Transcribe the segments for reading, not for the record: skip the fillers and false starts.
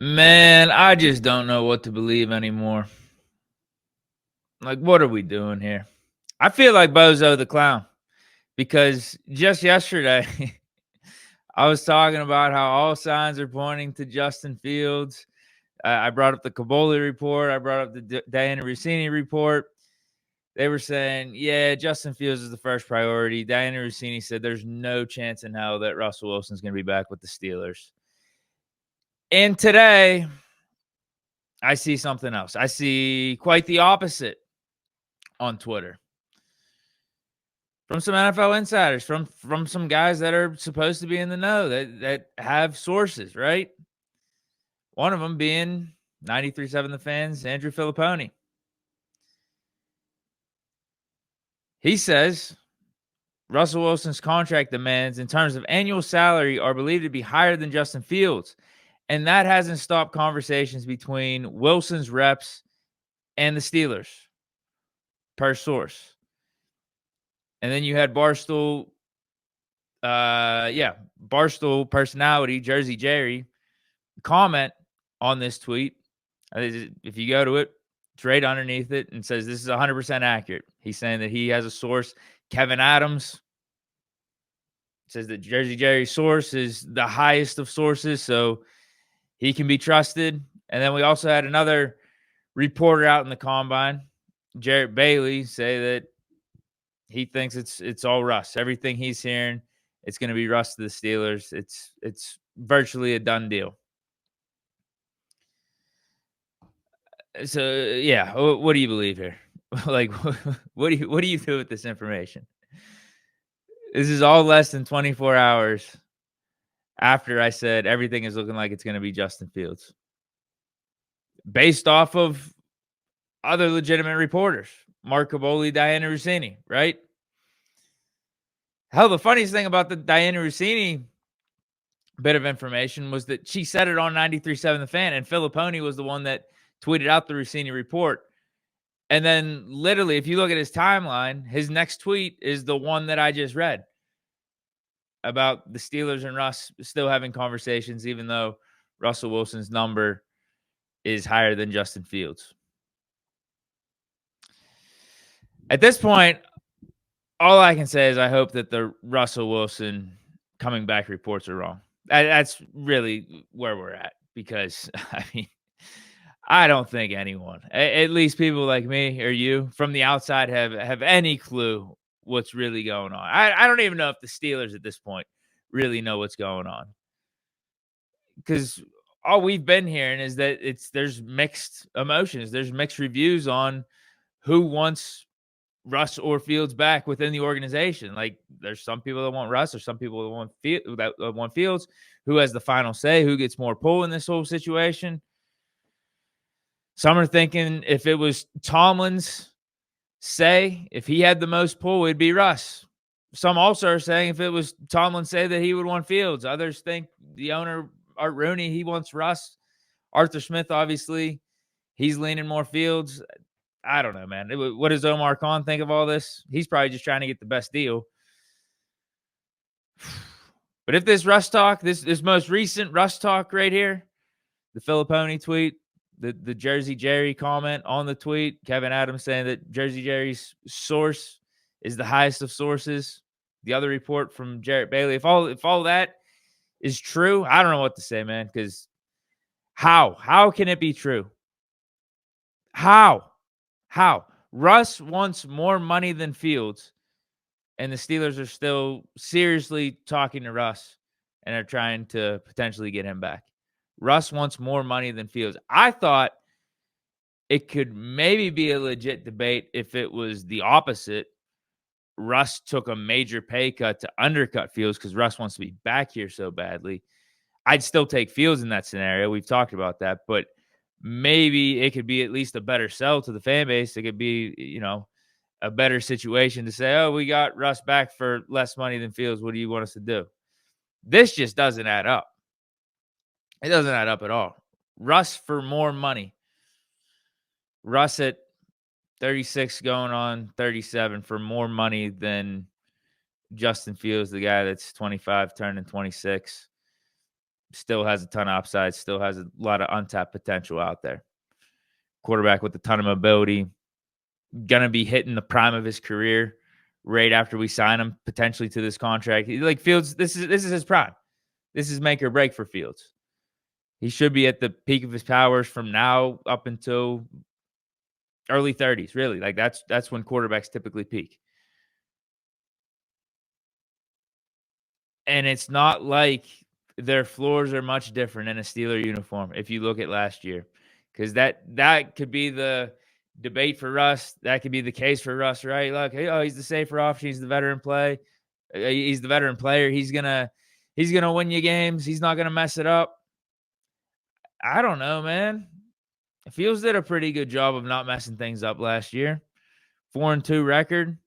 Man, I just don't know what to believe anymore. Like, what are we doing here? I feel like Bozo the Clown because just yesterday I was talking about how all signs are pointing to Justin Fields. I brought up the Caboli report. I brought up the Diana Rossini report. They were saying, yeah, Justin Fields is the first priority. Diana Rossini said there's no chance in hell that Russell Wilson's going to be back with the Steelers. And today, I see something else. I see quite the opposite on Twitter from some NFL insiders, from some guys that are supposed to be in the know, that have sources, right? One of them being 93.7 The Fans, Andrew Filipponi. He says Russell Wilson's contract demands in terms of annual salary are believed to be higher than Justin Fields, and that hasn't stopped conversations between Wilson's reps and the Steelers, per source. And then you had Barstool personality, Jersey Jerry, comment on this tweet. If you go to it, it's right underneath it and says this is 100% accurate. He's saying that he has a source. Kevin Adams says that Jersey Jerry's source is the highest of sources, so he can be trusted. And then we also had another reporter out in the combine, Jarrett Bailey, say that he thinks it's all Russ. Everything he's hearing, it's going to be Russ to the Steelers. It's virtually a done deal. So yeah, what do you believe here? Like, what do you do with this information? This is all less than 24 hours after I said everything is looking like it's going to be Justin Fields, based off of other legitimate reporters, Mark Caboli, Diana Rossini, right? Hell, the funniest thing about the Diana Rossini bit of information was that she said it on 93.7 The Fan, and Filipponi was the one that tweeted out the Rossini report. And then literally, if you look at his timeline, his next tweet is the one that I just read about the Steelers and Russ still having conversations, even though Russell Wilson's number is higher than Justin Fields. At this point, all I can say is I hope that the Russell Wilson coming back reports are wrong. That's really where we're at, because, I mean, I don't think anyone, at least people like me or you from the outside, have any clue what's really going on. I don't even know if the Steelers at this point really know what's going on, because all we've been hearing is that there's mixed emotions. There's mixed reviews on who wants Russ or Fields back within the organization. Like, there's some people that want Russ, there's some people that want Fields. Who has the final say? Who gets more pull in this whole situation? Some are thinking if it was Tomlin's say, if he had the most pull, it'd be Russ. Some also are saying if it was Tomlin's say that he would want Fields. Others think the owner, Art Rooney, he wants Russ. Arthur Smith, obviously, he's leaning more Fields. I don't know, man. What does Omar Khan think of all this? He's probably just trying to get the best deal. But if this Russ talk, this most recent Russ talk right here, the Filipponi tweet, the Jersey Jerry comment on the tweet, Kevin Adams saying that Jersey Jerry's source is the highest of sources. The other report from Jarrett Bailey, if all that is true, I don't know what to say, man, because how can it be true? How? Russ wants more money than Fields, and the Steelers are still seriously talking to Russ and are trying to potentially get him back. Russ wants more money than Fields. I thought it could maybe be a legit debate if it was the opposite. Russ took a major pay cut to undercut Fields because Russ wants to be back here so badly. I'd still take Fields in that scenario. We've talked about that, but maybe it could be at least a better sell to the fan base. It could be, a better situation to say, oh, we got Russ back for less money than Fields. What do you want us to do? This just doesn't add up. It doesn't add up at all. Russ for more money. Russ at 36 going on 37 for more money than Justin Fields, the guy that's 25 turning 26. still has a ton of upside, still has a lot of untapped potential out there. Quarterback with a ton of mobility, gonna be hitting the prime of his career right after we sign him potentially to this contract. Like Fields, this is his prime. This is make or break for Fields. He should be at the peak of his powers from now up until early 30s, really. Like that's when quarterbacks typically peak. And it's not like their floors are much different in a Steeler uniform if you look at last year. Because that could be the debate for Russ. That could be the case for Russ, right? Like, hey, he's the safer option. He's the veteran play. He's the veteran player. He's gonna win you games. He's not gonna mess it up. I don't know, man. Fields did a pretty good job of not messing things up last year. 4-2 record,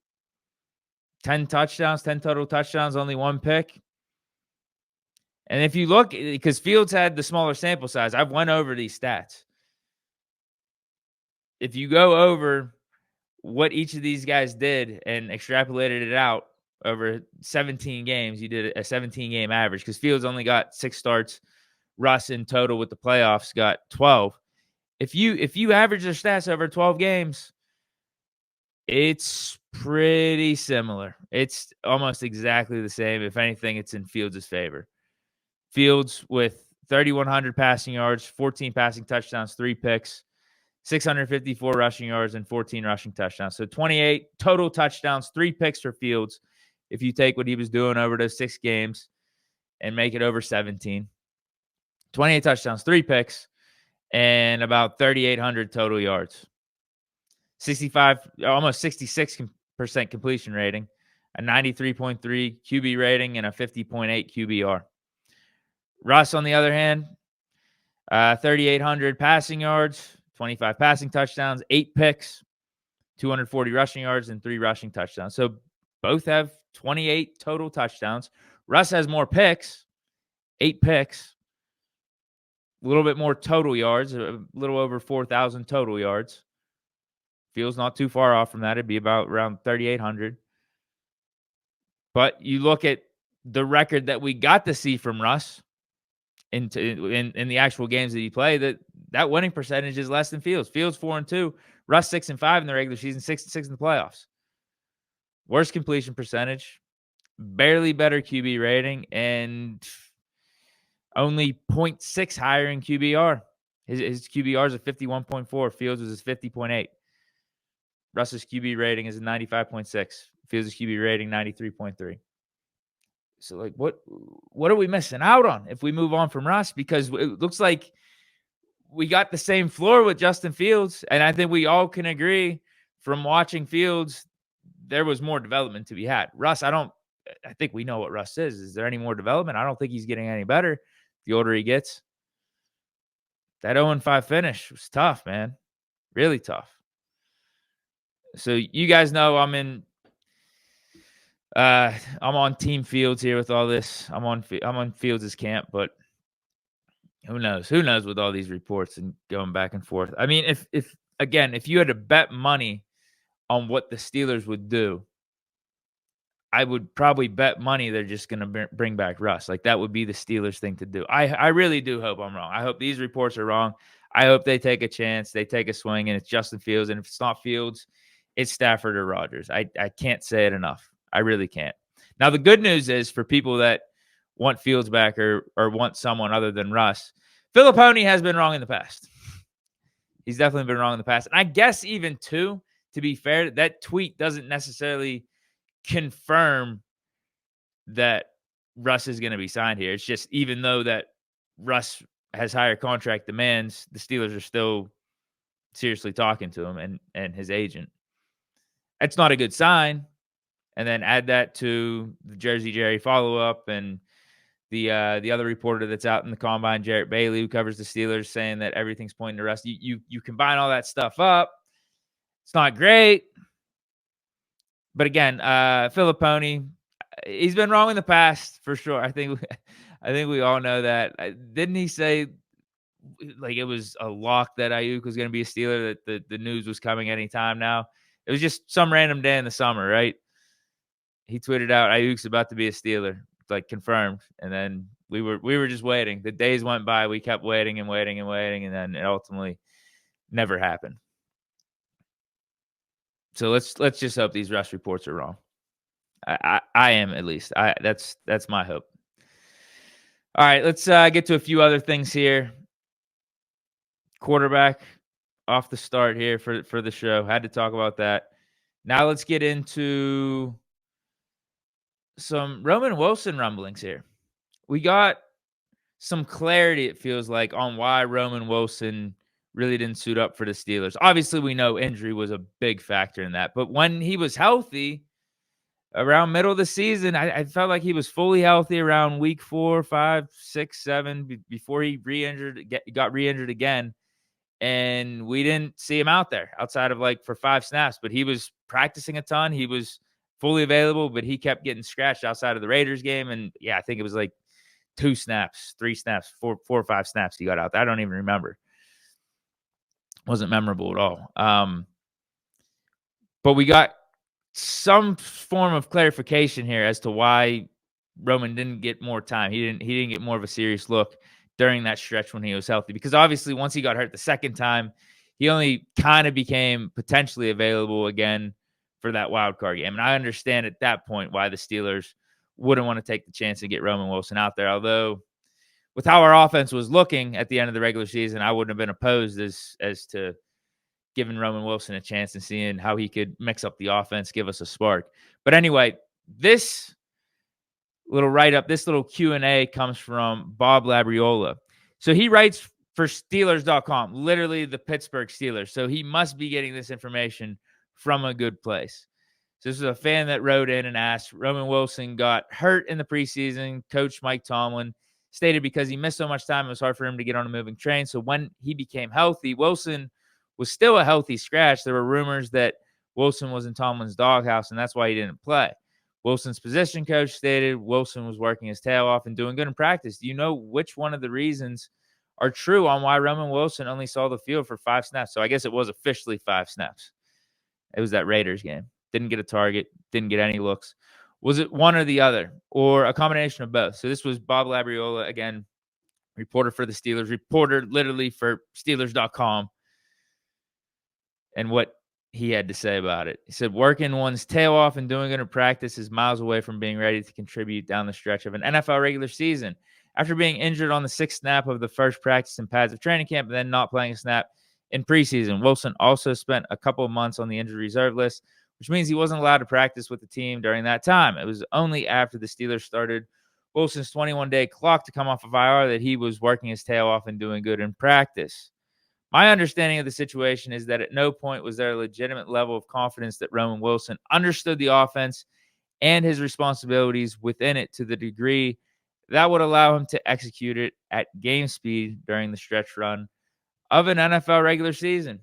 10 touchdowns, 10 total touchdowns, only one pick. And if you look, because Fields had the smaller sample size, I've went over these stats. If you go over what each of these guys did and extrapolated it out over 17 games, you did a 17-game average because Fields only got 6 starts. Russ in total with the playoffs got 12. If you average their stats over 12 games, it's pretty similar. It's almost exactly the same. If anything, it's in Fields' favor. Fields with 3,100 passing yards, 14 passing touchdowns, 3 picks, 654 rushing yards, and 14 rushing touchdowns. So 28 total touchdowns, 3 picks for Fields if you take what he was doing over those 6 games and make it over 17. 28 touchdowns, 3 picks, and about 3,800 total yards. 65, almost 66% completion rating, a 93.3 QB rating, and a 50.8 QBR. Russ, on the other hand, 3,800 passing yards, 25 passing touchdowns, 8 picks, 240 rushing yards, and 3 rushing touchdowns. So both have 28 total touchdowns. Russ has more picks, 8 picks, a little bit more total yards, a little over 4,000 total yards. Fields not too far off from that. It'd be about around 3,800. But you look at the record that we got to see from Russ in the actual games that he played, that winning percentage is less than Fields. Fields 4-2, Russ 6-5 in the regular season, 6-6 in the playoffs. Worst completion percentage, barely better QB rating, and only 0.6 higher in QBR. His QBR is a 51.4. Fields was his 50.8. Russ's QB rating is a 95.6. Fields' QB rating 93.3. So, like, what are we missing out on if we move on from Russ? Because it looks like we got the same floor with Justin Fields, and I think we all can agree from watching Fields, there was more development to be had. Russ, I think we know what Russ is. Is there any more development? I don't think he's getting any better the older he gets. That 0-5 finish was tough, man. Really tough. So you guys know I'm on Team Fields here with all this. I'm on Fields' camp, but who knows? Who knows with all these reports and going back and forth? I mean, if you had to bet money on what the Steelers would do, I would probably bet money they're just going to bring back Russ. Like, that would be the Steelers thing to do. I really do hope I'm wrong. I hope these reports are wrong. I hope they take a chance, they take a swing, and it's Justin Fields. And if it's not Fields, it's Stafford or Rodgers. I can't say it enough. I really can't. Now, the good news is for people that want Fields back or want someone other than Russ, Filippone has been wrong in the past. He's definitely been wrong in the past. And I guess even, too, to be fair, that tweet doesn't necessarily confirm that Russ is going to be signed here. It's just, even though that Russ has higher contract demands, the Steelers are still seriously talking to him and his agent. That's not a good sign. And then add that to the Jersey Jerry follow-up and the other reporter that's out in the combine, Jarrett Bailey, who covers the Steelers, saying that everything's pointing to Russ. You combine all that stuff up, it's not great. But again, Filippone, he's been wrong in the past for sure. I think we all know that. Didn't he say like it was a lock that Ayuk was going to be a Steeler, that the news was coming anytime now? It was just some random day in the summer, right? He tweeted out Ayuk's about to be a Steeler, like confirmed, and then We were just waiting. The days went by. We kept waiting and waiting and waiting, and then it ultimately never happened. So let's just hope these rust reports are wrong. I am, at least. That's my hope. All right, let's get to a few other things here. Quarterback off the start here for the show. Had to talk about that. Now let's get into some Roman Wilson rumblings here. We got some clarity, it feels like, on why Roman Wilson really didn't suit up for the Steelers. Obviously, we know injury was a big factor in that. But when he was healthy, around middle of the season, I felt like he was fully healthy around week 4, 5, 6, 7 before he got re-injured again. And we didn't see him out there outside of like for 5 snaps. But he was practicing a ton. He was fully available, but he kept getting scratched outside of the Raiders game. And yeah, I think it was like 2 snaps, 3 snaps, 4 or 5 snaps he got out there. I don't even remember. Wasn't memorable at all. But we got some form of clarification here as to why Roman didn't get more time. He didn't get more of a serious look during that stretch when he was healthy. Because obviously once he got hurt the second time, he only kind of became potentially available again for that wild card game. And I understand at that point why the Steelers wouldn't want to take the chance and get Roman Wilson out there. Although with how our offense was looking at the end of the regular season, I wouldn't have been opposed as to giving Roman Wilson a chance and seeing how he could mix up the offense, give us a spark. But anyway, this little write-up, this little Q&A comes from Bob Labriola. So he writes for Steelers.com, literally the Pittsburgh Steelers. So he must be getting this information from a good place. So this is a fan that wrote in and asked, Roman Wilson got hurt in the preseason. Coach Mike Tomlin stated because he missed so much time, it was hard for him to get on a moving train. So when he became healthy, Wilson was still a healthy scratch. There were rumors that Wilson was in Tomlin's doghouse, and that's why he didn't play. Wilson's position coach stated Wilson was working his tail off and doing good in practice. Do you know which one of the reasons are true on why Roman Wilson only saw the field for 5 snaps? So I guess it was officially 5 snaps. It was that Raiders game. Didn't get a target, didn't get any looks. Was it one or the other, or a combination of both? So this was Bob Labriola, again, reporter for the Steelers, reporter literally for Steelers.com, and what he had to say about it. He said, working one's tail off and doing it in practice is miles away from being ready to contribute down the stretch of an NFL regular season. After being injured on the 6th snap of the first practice and pads of training camp and then not playing a snap in preseason, Wilson also spent a couple of months on the injury reserve list, which means he wasn't allowed to practice with the team during that time. It was only after the Steelers started Wilson's 21-day clock to come off of IR that he was working his tail off and doing good in practice. My understanding of the situation is that at no point was there a legitimate level of confidence that Roman Wilson understood the offense and his responsibilities within it to the degree that would allow him to execute it at game speed during the stretch run of an NFL regular season.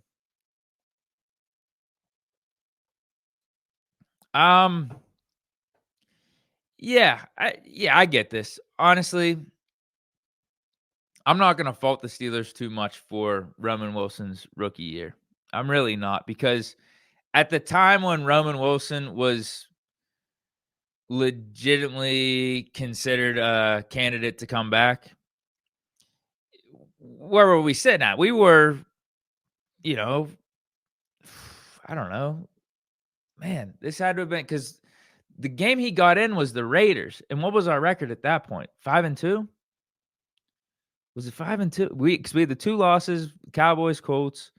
Yeah, I get this. Honestly, I'm not going to fault the Steelers too much for Roman Wilson's rookie year. I'm really not, because at the time when Roman Wilson was legitimately considered a candidate to come back, where were we sitting at? We were, I don't know. Man, this had to have been because the game he got in was the Raiders. And what was our record at that point? 5-2? Was it 5-2? Because we had the 2 losses, Cowboys, Colts.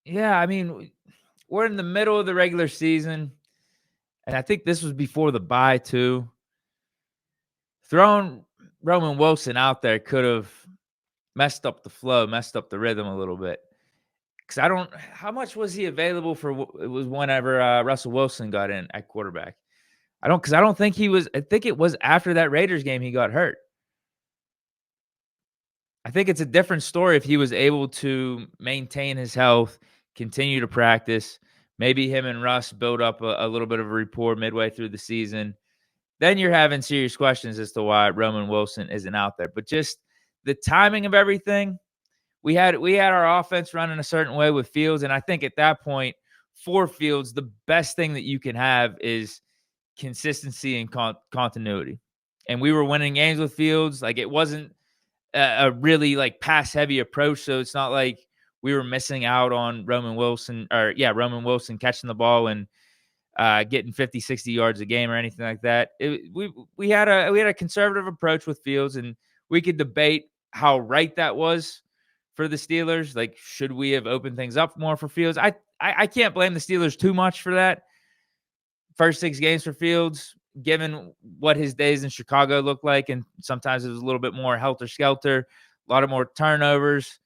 Yeah, I mean, we're in the middle of the regular season, and I think this was before the bye too. Throwing Roman Wilson out there could have messed up the flow, messed up the rhythm a little bit. Because how much was he available for? It was whenever Russell Wilson got in at quarterback. I don't think he was. I think it was after that Raiders game he got hurt. I think it's a different story if he was able to maintain his health, continue to practice. Maybe him and Russ build up a little bit of a rapport midway through the season. Then you're having serious questions as to why Roman Wilson isn't out there. But just the timing of everything, we had our offense running a certain way with Fields, and I think at that point, for Fields, the best thing that you can have is consistency and continuity. and we were winning games with Fields. Like, it wasn't a really like pass heavy approach. So it's not like we were missing out on Roman Wilson catching the ball and getting 50, 60 yards a game or anything like that. We had a conservative approach with Fields, and we could debate how right that was for the Steelers. Like, should we have opened things up more for Fields? I can't blame the Steelers too much for that. First 6 games for Fields, given what his days in Chicago looked like, and sometimes it was a little bit more helter-skelter, a lot of more turnovers.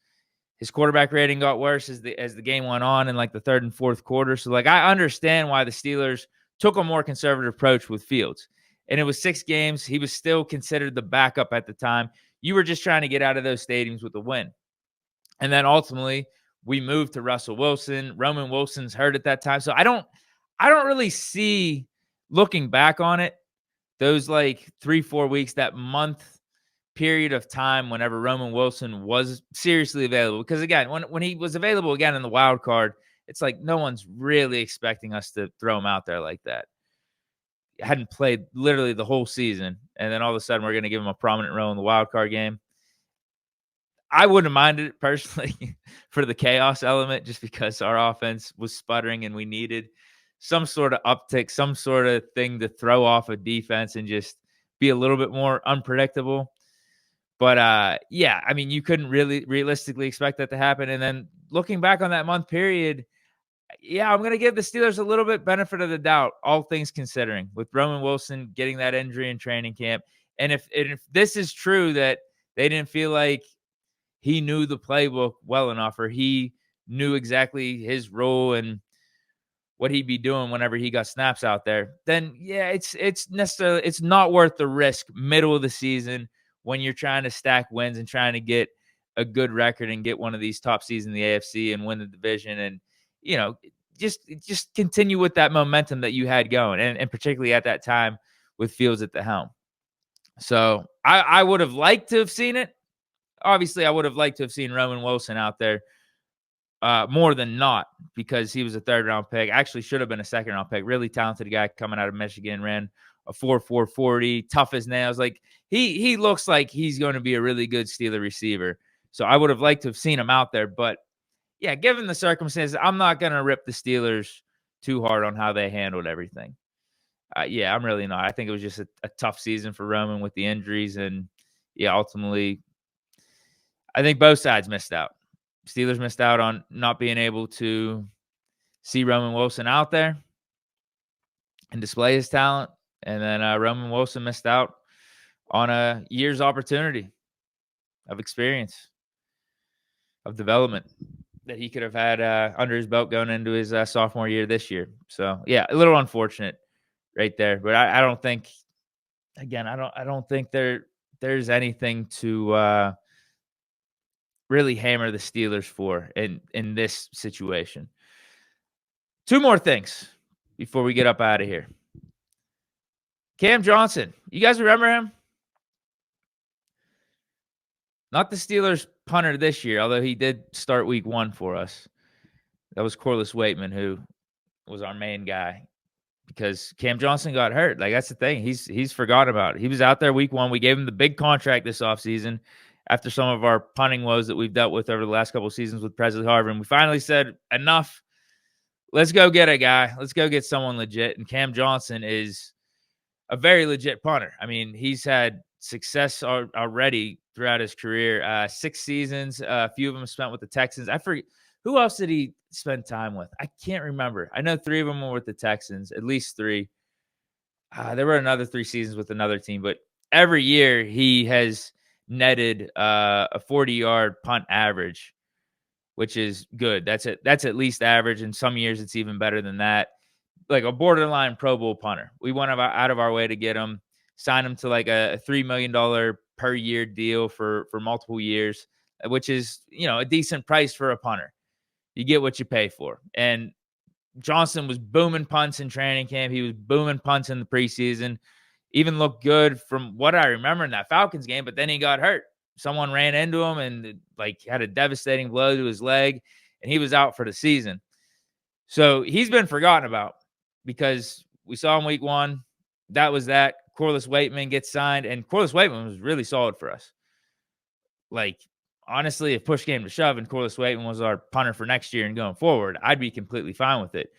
His quarterback rating got worse as the game went on in like the third and fourth quarter. So like, I understand why the Steelers took a more conservative approach with Fields. And it was 6 games. He was still considered the backup at the time. You were just trying to get out of those stadiums with a win. And then ultimately we moved to Russell Wilson. Roman Wilson's hurt at that time. So I don't really see, looking back on it, those like 3-4 weeks, that month period of time whenever Roman Wilson was seriously available. Because again, when he was available again in the wild card, it's like no one's really expecting us to throw him out there like that. Hadn't played literally the whole season, and then all of a sudden we're going to give him a prominent role in the wild card game. I wouldn't have minded it personally for the chaos element, just because our offense was sputtering and we needed some sort of uptick, some sort of thing to throw off a defense and just be a little bit more unpredictable. But yeah, I mean, you couldn't really realistically expect that to happen. And then looking back on that month period, yeah, I'm going to give the Steelers a little bit benefit of the doubt, all things considering, with Roman Wilson getting that injury in training camp. And if this is true, that they didn't feel like he knew the playbook well enough, or he knew exactly his role and what he'd be doing whenever he got snaps out there, then yeah, it's not worth the risk middle of the season when you're trying to stack wins and trying to get a good record and get one of these top seeds in the AFC and win the division, and just continue with that momentum that you had going, and particularly at that time with Fields at the helm. So I would have liked to have seen it. Obviously, I would have liked to have seen Roman Wilson out there more than not, because he was a 3rd-round pick. Actually should have been a 2nd-round pick. Really talented guy coming out of Michigan, ran a 4.4 40, tough as nails. Like, he looks like he's going to be a really good Steeler receiver. So I would have liked to have seen him out there. But yeah, given the circumstances, I'm not going to rip the Steelers too hard on how they handled everything. Yeah, I'm really not. I think it was just a tough season for Roman with the injuries. And yeah, ultimately, I think both sides missed out. Steelers missed out on not being able to see Roman Wilson out there and display his talent. And then Roman Wilson missed out on a year's opportunity of experience, of development that he could have had under his belt going into his sophomore year this year. So yeah, a little unfortunate right there. But I don't think, again, I don't think there's anything to really hammer the Steelers for in this situation. 2 more things before we get up out of here. Cam Johnston, you guys remember him? Not the Steelers punter this year, although he did start week 1 for us. That was Corliss Waitman, who was our main guy, because Cam Johnston got hurt. Like, that's the thing. He's forgotten about it. He was out there week 1. We gave him the big contract this offseason after some of our punting woes that we've dealt with over the last couple of seasons with Presley Harvin. We finally said, enough. Let's go get a guy. Let's go get someone legit. And Cam Johnston is a very legit punter. I mean, he's had success already throughout his career. 6 seasons. A few of them spent with the Texans. I forget. Who else did he spend time with? I can't remember. I know 3 of them were with the Texans, at least 3. There were another 3 seasons with another team, but every year he has netted a 40-yard punt average, which is good. That's at least average. In some years, it's even better than that. Like a borderline Pro Bowl punter. We went out of our way to get him, sign him to like a $3 million per year deal for multiple years, which is, a decent price for a punter. You get what you pay for. And Johnston was booming punts in training camp. He was booming punts in the preseason. Even looked good from what I remember in that Falcons game, but then he got hurt. Someone ran into him and had a devastating blow to his leg, and he was out for the season. So he's been forgotten about because we saw him week 1. That was that. Corliss Waitman gets signed, and Corliss Waitman was really solid for us. Like, honestly, if push came to shove and Corliss Waitman was our punter for next year and going forward, I'd be completely fine with it.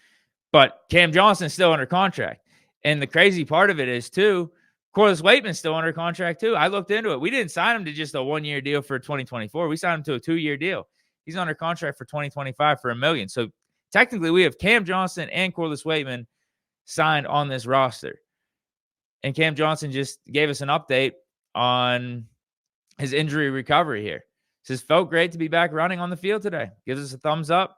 But Cam Johnston's still under contract. And the crazy part of it is, too, Corliss Waitman's still under contract, too. I looked into it. We didn't sign him to just a one-year deal for 2024. We signed him to a 2-year deal. He's under contract for 2025 for $1 million. So technically, we have Cam Johnston and Corliss Waitman signed on this roster. And Cam Johnston just gave us an update on his injury recovery here. Says, felt great to be back running on the field today. Gives us a thumbs up.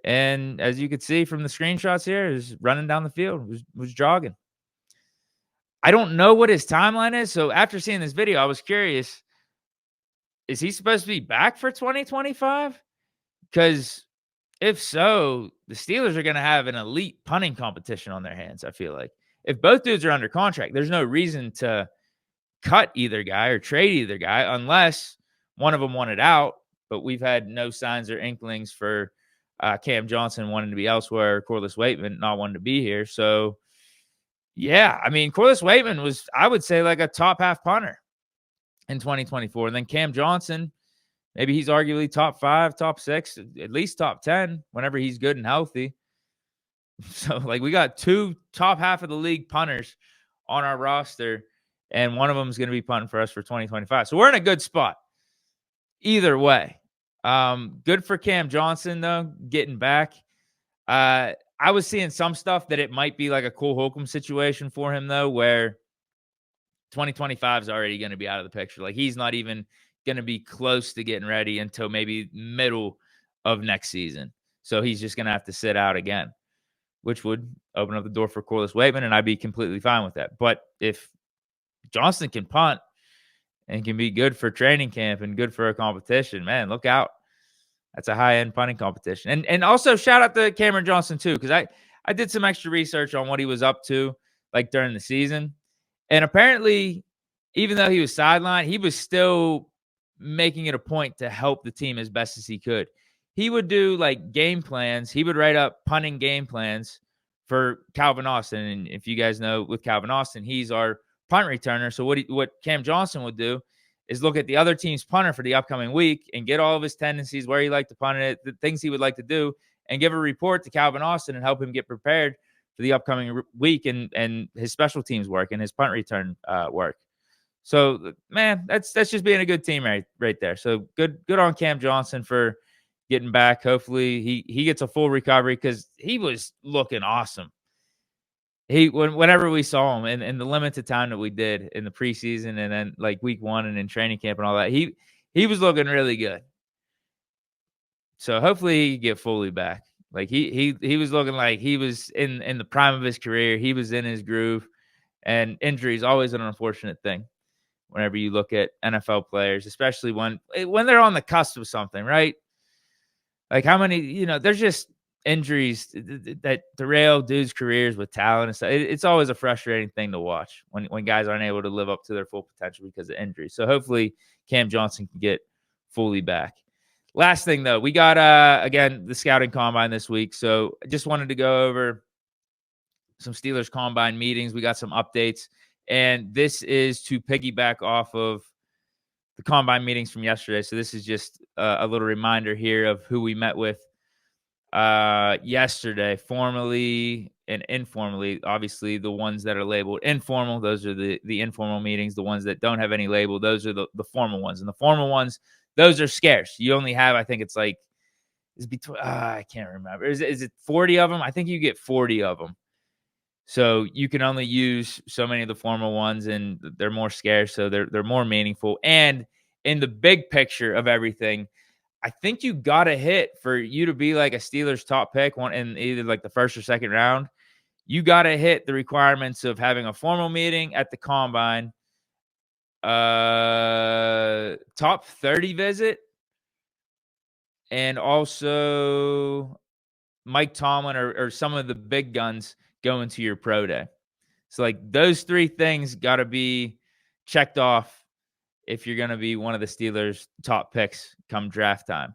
And as you could see from the screenshots here, is running down the field, was jogging. I don't know what his timeline is. So after seeing this video, I was curious, is he supposed to be back for 2025? Because if so, the Steelers are going to have an elite punting competition on their hands, I feel like. If both dudes are under contract, there's no reason to cut either guy or trade either guy unless one of them wanted out. But we've had no signs or inklings for Cam Johnston wanting to be elsewhere, Corliss Waitman not wanting to be here. So, yeah, I mean, Corliss Waitman was, I would say, like a top half punter in 2024. And then Cam Johnston, maybe he's arguably top 5, top 6, at least top 10 whenever he's good and healthy. So, like, we got 2 top half of the league punters on our roster, and one of them is going to be punting for us for 2025. So we're in a good spot either way. Good for Cam Johnston, though, getting back. I was seeing some stuff that it might be like a Cole Holcomb situation for him, though, where 2025 is already going to be out of the picture. Like, he's not even going to be close to getting ready until maybe middle of next season. So he's just going to have to sit out again, which would open up the door for Corliss Waitman, and I'd be completely fine with that. But if Johnston can punt and can be good for training camp and good for a competition, man, look out. That's a high-end punting competition. And also shout out to Cameron Johnston, too, because I did some extra research on what he was up to, like, during the season. And apparently, even though he was sidelined, he was still making it a point to help the team as best as he could. He would do, like, game plans. He would write up punting game plans for Calvin Austin. And if you guys know, with Calvin Austin, he's our punt returner. So what Cam Johnston would do is look at the other team's punter for the upcoming week and get all of his tendencies, where he liked to punt it, the things he would like to do, and give a report to Calvin Austin and help him get prepared for the upcoming week and his special teams work and his punt return work. So, man, that's just being a good team right there. So good on Cam Johnston for getting back. Hopefully he gets a full recovery, because he was looking awesome. Whenever we saw him in the limited time that we did in the preseason and then like week 1 and in training camp and all that, he was looking really good. So hopefully he get fully back. Like he was looking like he was in the prime of his career. He was in his groove, and injury is always an unfortunate thing whenever you look at NFL players, especially when they're on the cusp of something, right? Like, how many, there's just injuries that derail dudes' careers with talent and stuff. It's always a frustrating thing to watch when guys aren't able to live up to their full potential because of injury. So hopefully Cam Johnston can get fully back. Last thing, though, we got, again, the scouting combine this week. So I just wanted to go over some Steelers combine meetings. We got some updates, and this is to piggyback off of the combine meetings from yesterday. So this is just a little reminder here of who we met with yesterday, formally and informally. Obviously, the ones that are labeled informal, those are the informal meetings. The ones that don't have any label, those are the formal ones. And the formal ones, those are scarce. You only have, I think it's like, it's between, I can't remember. Is it 40 of them? I think you get 40 of them. So you can only use so many of the formal ones, and they're more scarce, so they're more meaningful. And in the big picture of everything, I think you got to hit for you to be like a Steelers top pick in either like the first or second round. You got to hit the requirements of having a formal meeting at the combine, top 30 visit, and also Mike Tomlin or some of the big guns going to your pro day. So like those 3 things got to be checked off if you're going to be one of the Steelers' top picks come draft time.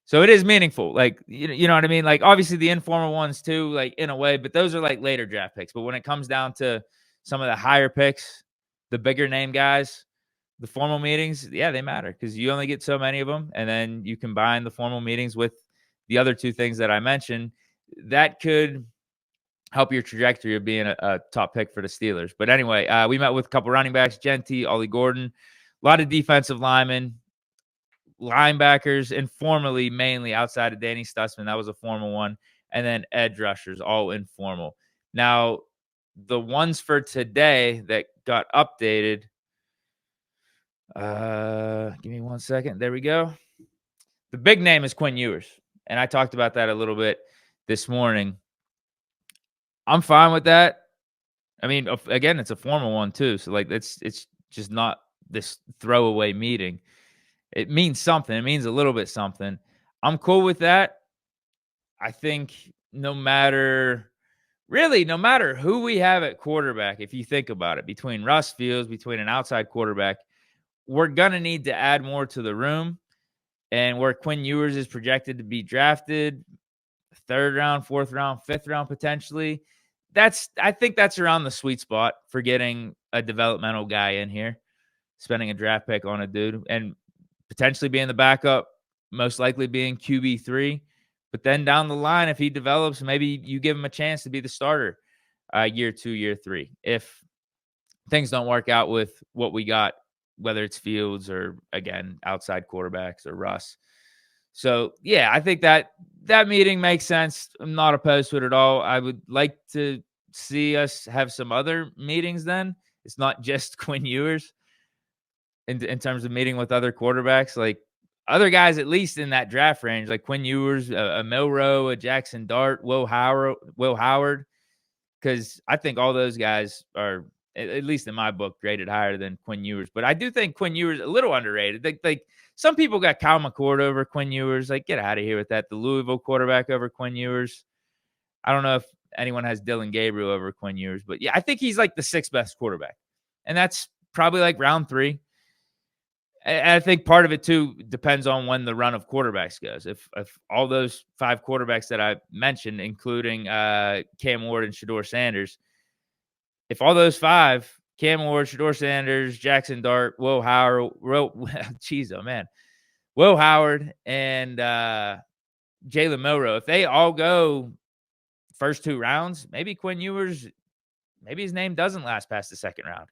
So it is meaningful. Like, you know what I mean? Like, obviously the informal ones too, like in a way, but those are like later draft picks. But when it comes down to some of the higher picks, the bigger name guys, the formal meetings, yeah, they matter because you only get so many of them. And then you combine the formal meetings with the other two things that I mentioned. That could help your trajectory of being a top pick for the Steelers. But anyway, we met with a couple running backs, Genty, Ollie Gordon, a lot of defensive linemen, linebackers, informally, mainly outside of Danny Stutzman. That was a formal one. And then edge rushers, all informal. Now, the ones for today that got updated, give me 1 second. There we go. The big name is Quinn Ewers. And I talked about that a little bit this morning. I'm fine with that. I mean, again, it's a formal one too. So like it's just not this throwaway meeting. It means something. It means a little bit something. I'm cool with that. I think no matter who we have at quarterback, if you think about it, between Russ Fields, between an outside quarterback, we're going to need to add more to the room. And where Quinn Ewers is projected to be drafted, 3rd round, 4th round, 5th round, potentially, I think that's around the sweet spot for getting a developmental guy in here, spending a draft pick on a dude and potentially being the backup, most likely being QB3. But then down the line, if he develops, maybe you give him a chance to be the starter year 2, year 3. If things don't work out with what we got, whether it's Fields or, again, outside quarterbacks or Russ. So, yeah, I think that meeting makes sense. I'm not opposed to it at all. I would like to see us have some other meetings then. It's not just Quinn Ewers in terms of meeting with other quarterbacks. Like, other guys, at least in that draft range, like Quinn Ewers, a Milroe, a Jackson Dart, Will Howard, because I think all those guys are, at least in my book, graded higher than Quinn Ewers. But I do think Quinn Ewers a little underrated. Like some people got Kyle McCord over Quinn Ewers. Like, get out of here with that. The Louisville quarterback over Quinn Ewers. I don't know if anyone has Dylan Gabriel over Quinn Ewers, but yeah, I think he's like the 6th best quarterback, and that's probably like round 3. And I think part of it, too, depends on when the run of quarterbacks goes. If all those 5 quarterbacks that I mentioned, including Cam Ward and Shedeur Sanders, if all those 5, Cam Ward, Shedeur Sanders, Jackson Dart, Will Howard, Will Howard, and Jaylen Milroe, if they all go first 2 rounds, maybe Quinn Ewers, maybe his name doesn't last past the 2nd round.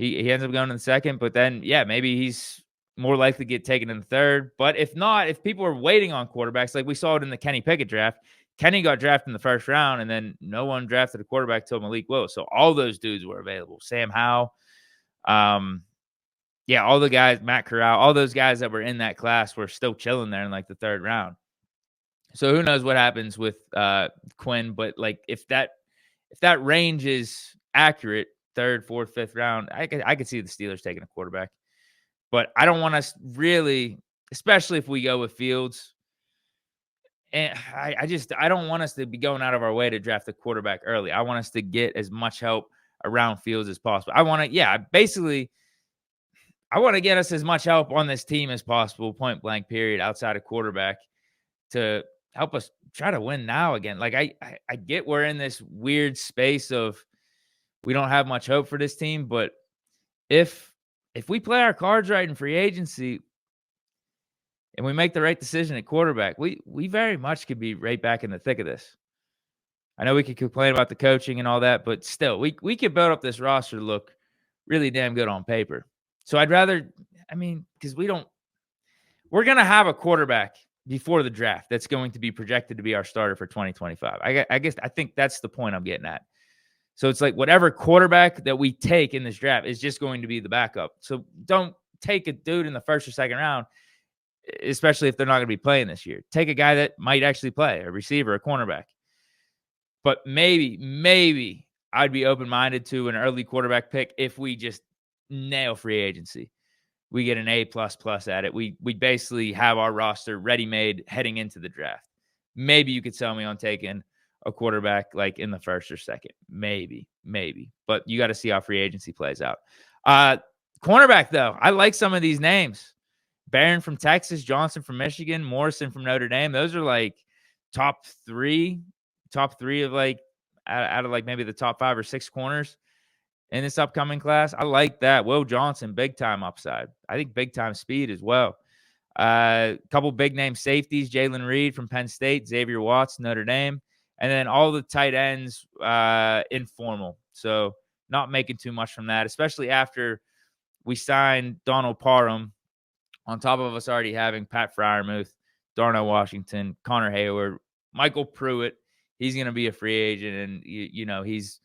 He ends up going in the 2nd, but then, yeah, maybe he's more likely to get taken in the 3rd. But if not, if people are waiting on quarterbacks, like we saw it in the Kenny Pickett draft, Kenny got drafted in the 1st round, and then no one drafted a quarterback till Malik Willis. So all those dudes were available. Sam Howell, all the guys, Matt Corral, all those guys that were in that class were still chilling there in like the 3rd round. So who knows what happens with Quinn? But like if that range is accurate, 3rd, 4th, 5th round, I could see the Steelers taking a quarterback. But I don't want us really, especially if we go with Fields. And I don't want us to be going out of our way to draft a quarterback early. I want us to get as much help around Fields as possible. I want to get us as much help on this team as possible, point blank, period, outside of quarterback, to help us try to win now again. Like I get we're in this weird space of we don't have much hope for this team, but if we play our cards right in free agency and we make the right decision at quarterback, we very much could be right back in the thick of this. I know we could complain about the coaching and all that, but still, we could build up this roster to look really damn good on paper. So I'd rather, because we're going to have a quarterback before the draft that's going to be projected to be our starter for 2025. I think that's the point I'm getting at. So it's like whatever quarterback that we take in this draft is just going to be the backup. So don't take a dude in the 1st or 2nd round, especially if they're not going to be playing this year. Take a guy that might actually play, a receiver, a cornerback. But maybe I'd be open-minded to an early quarterback pick if we just nail free agency. We get an A++ at it. We basically have our roster ready-made heading into the draft. Maybe you could sell me on taking a quarterback like in the 1st or 2nd. Maybe. But you got to see how free agency plays out. Cornerback, though, I like some of these names. Barron from Texas, Johnston from Michigan, Morrison from Notre Dame. Those are like top three of like out of like maybe the top 5 or 6 corners in this upcoming class. I like that. Will Johnston, big time upside. I think big time speed as well. Couple big name safeties, Jaylen Reed from Penn State, Xavier Watts, Notre Dame, and then all the tight ends informal. So not making too much from that, especially after we signed Donald Parham on top of us already having Pat Freiermuth, Darnell Washington, Connor Hayward, Michael Pruitt. He's going to be a free agent, and he's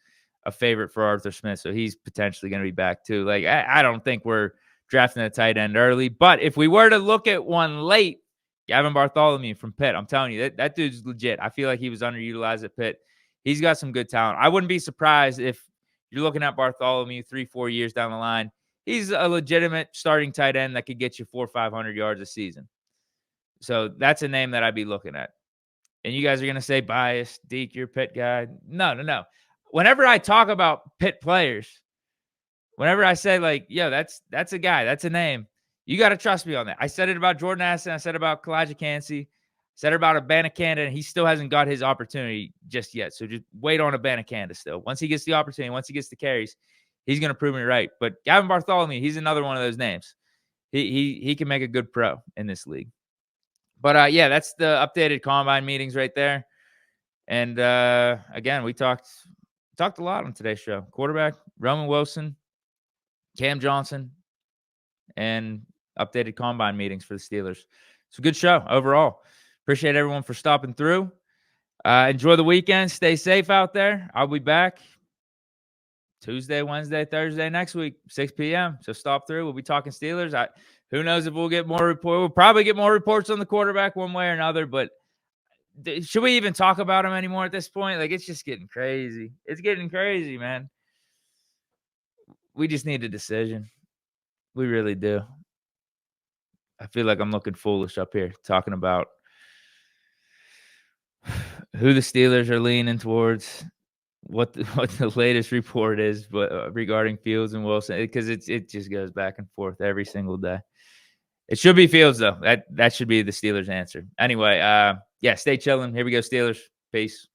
a favorite for Arthur Smith, so he's potentially going to be back too. Like I don't think we're drafting a tight end early, but if we were to look at one late, Gavin Bartholomew from Pitt, I'm telling you, that dude's legit. I feel like he was underutilized at Pitt. He's got some good talent. I wouldn't be surprised if you're looking at Bartholomew 3-4 years down the line. He's a legitimate starting tight end that could get you 400 or 500 yards a season. So that's a name that I'd be looking at. And you guys are going to say biased, Deke, you're a Pitt guy. No. Whenever I talk about Pitt players, whenever I say like, yo, that's a guy, that's a name, you got to trust me on that. I said it about Jordan Addison. I said about Kalijah Cansey. Said it about Abanikanda, and he still hasn't got his opportunity just yet. So just wait on Abanikanda still. Once he gets the opportunity, once he gets the carries, he's going to prove me right. But Gavin Bartholomew, he's another one of those names. He can make a good pro in this league. But, yeah, that's the updated combine meetings right there. And, again, we talked a lot on today's show. Quarterback, Roman Wilson, Cam Johnson, and updated combine meetings for the Steelers. It's a good show overall. Appreciate everyone for stopping through. Enjoy the weekend. Stay safe out there. I'll be back Tuesday, Wednesday, Thursday next week, 6 p.m. So stop through. We'll be talking Steelers. Who knows if we'll get more reports. We'll probably get more reports on the quarterback one way or another, but should we even talk about him anymore at this point? Like, it's just getting crazy. It's getting crazy, man. We just need a decision. We really do. I feel like I'm looking foolish up here talking about who the Steelers are leaning towards, what the latest report is, but regarding Fields and Wilson, because it just goes back and forth every single day. It should be Fields though. That should be the Steelers' answer. Anyway, yeah, stay chilling. Here we go, Steelers. Peace.